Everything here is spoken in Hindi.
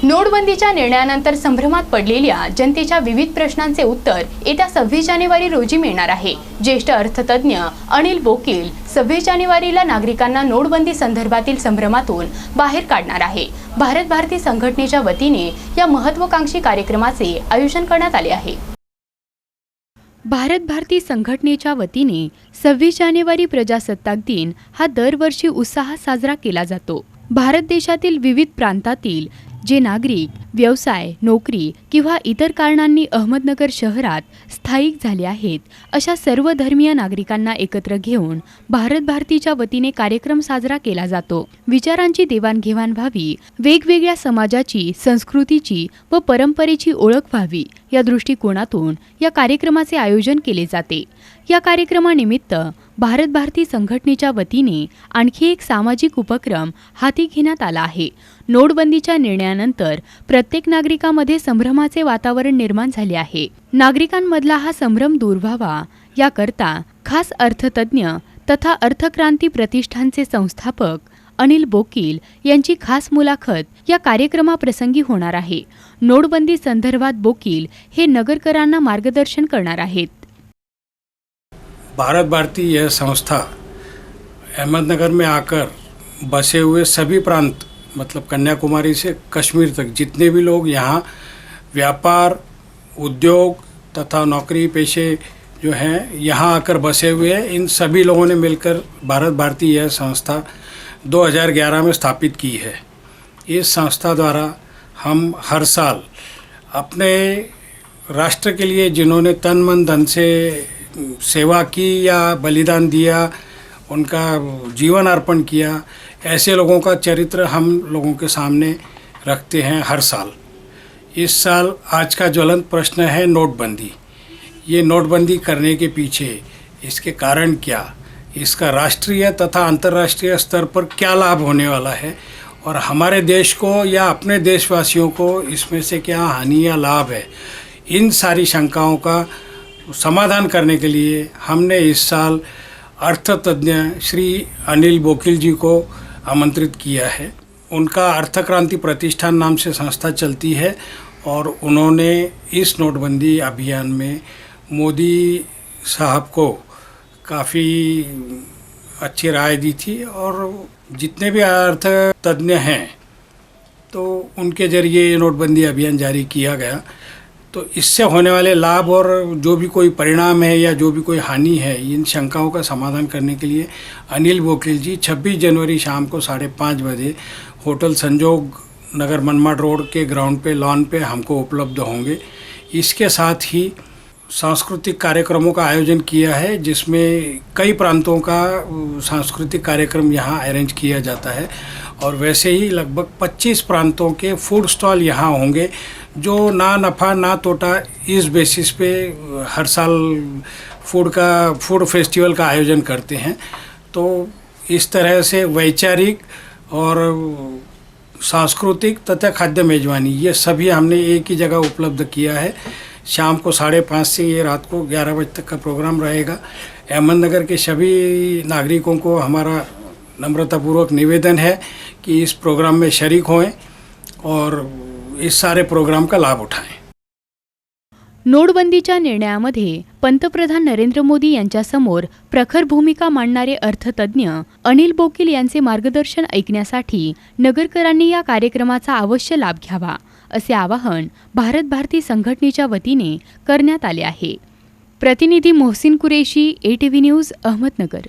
नोटबंदीच्या निर्णयानंतर संभ्रमात पडलेल्या जनतेच्या विविध प्रश्नांचे उत्तर येत्या 26 जानेवारी रोजी मिळणार आहे। ज्येष्ठ अर्थतज्ञ अनिल बोकील 26 जानेवारीला नागरिकांना नोटबंदी संदर्भातील संभ्रमातून बाहेर काढणार आहे। भारत भारती संघटनेच्या वतीने या महत्त्वाकांक्षी कार्यक्रमाचे आयोजन करण्यात आले आहे। भारत भारती संघटनेच्या वतीने 26 जानेवारी प्रजासत्ताक दिन हा दरवर्षी उत्साहात साजरा केला जातो। भारत देशातील विविध प्रांतातील जे नागरिक व्यवसाय, नोकरी किंवा इतर कारणांनी अहमदनगर शहरात स्थायिक झाले आहेत, अशा सर्व धर्मीय नागरिकांना एकत्र घेऊन भारत भारतीच्या वतीने कार्यक्रम साजरा केला जातो। विचारांची देवाणघेवाण व्हावी, वेगवेगळ्या समाजाची, संस्कृतीची व परंपरेची ओळख व्हावी या दृष्टिकोनातून या कार्यक्रमाचे आयोजन केले जाते। या कार्यक्रमानिमित्त भारत भारती संघटनेच्या वतीने आणखी एक सामाजिक उपक्रम हाती घेण्यात आला आहे। नोटबंदीच्या निर्णयानंतर प्रत्येक नागरिकामध्ये संभ्रमाचे वातावरण निर्माण झाले आहे। नागरिकांमधला हा संभ्रम दूर व्हावा याकरता खास अर्थतज्ञ तथा अर्थक्रांती प्रतिष्ठानचे संस्थापक अनिल बोकील यांची खास मुलाखत या कार्यक्रमाप्रसंगी होणार आहे। नोटबंदी संदर्भात बोकील हे नगरकरांना मार्गदर्शन करणार आहेत। भारत भारती यह संस्था अहमदनगर में आकर बसे हुए सभी प्रांत मतलब कन्याकुमारी से कश्मीर तक जितने भी लोग यहाँ व्यापार, उद्योग तथा नौकरी पेशे जो हैं यहाँ आकर बसे हुए हैं, इन सभी लोगों ने मिलकर भारत भारती यह संस्था 2011 में स्थापित की है। इस संस्था द्वारा हम हर साल अपने राष्ट्र के लिए जिन्होंने तन मन धन से सेवा की या बलिदान दिया, उनका जीवन अर्पण किया, ऐसे लोगों का चरित्र हम लोगों के सामने रखते हैं हर साल। इस साल आज का ज्वलंत प्रश्न है नोटबंदी। ये नोटबंदी करने के पीछे इसके कारण क्या, इसका राष्ट्रीय तथा अंतर्राष्ट्रीय स्तर पर क्या लाभ होने वाला है और हमारे देश को या अपने देशवासियों को इसमें से क्या हानि या लाभ है, इन सारी शंकाओं का समाधान करने के लिए हमने इस साल अर्थतज्ञ श्री अनिल बोकील जी को आमंत्रित किया है। उनका अर्थक्रांति प्रतिष्ठान नाम से संस्था चलती है और उन्होंने इस नोटबंदी अभियान में मोदी साहब को काफ़ी अच्छी राय दी थी और जितने भी अर्थतज्ञ हैं तो उनके ज़रिए ये नोटबंदी अभियान जारी किया गया। तो इससे होने वाले लाभ और जो भी कोई परिणाम है या जो भी कोई हानि है, इन शंकाओं का समाधान करने के लिए अनिल बोकील जी 26 जनवरी शाम को 5:30 बजे होटल संजोग नगर मनमाड रोड के ग्राउंड पे लॉन पे हमको उपलब्ध होंगे। इसके साथ ही सांस्कृतिक कार्यक्रमों का आयोजन किया है, जिसमें कई प्रांतों का सांस्कृतिक कार्यक्रम यहाँ अरेंज किया जाता है और वैसे ही लगभग 25 प्रांतों के फूड स्टॉल यहाँ होंगे, जो ना नफ़ा ना तोटा इस बेसिस पे हर साल फूड फेस्टिवल का आयोजन करते हैं। तो इस तरह से वैचारिक और सांस्कृतिक तथा खाद्य मेजबानी ये सभी हमने एक ही जगह उपलब्ध किया है। शाम को 5:30 से ये रात को 11 बजे तक का प्रोग्राम रहेगा। अहमदनगर के सभी नागरिकों को हमारा नम्रतापूर्वक निवेदन है कि इस प्रोग्राम में शरीक हों और इस सारे प्रोग्राम का लाभ उठाएं। नोटबंदीच्या निर्णयामध्ये पंतप्रधान नरेंद्र मोदी यांच्यासमोर प्रखर भूमिका मांडणारे अर्थतज्ञ अनिल बोकील यांचे मार्गदर्शन ऐकण्यासाठी नगरकरांनी या कार्यक्रमाचा अवश्य लाभ घ्यावा, असे आवाहन भारत भारती संघटनेच्या वतीने करण्यात आले आहे। प्रतिनिधी मोहसिन कुरेशी, ATV न्यूज, अहमदनगर।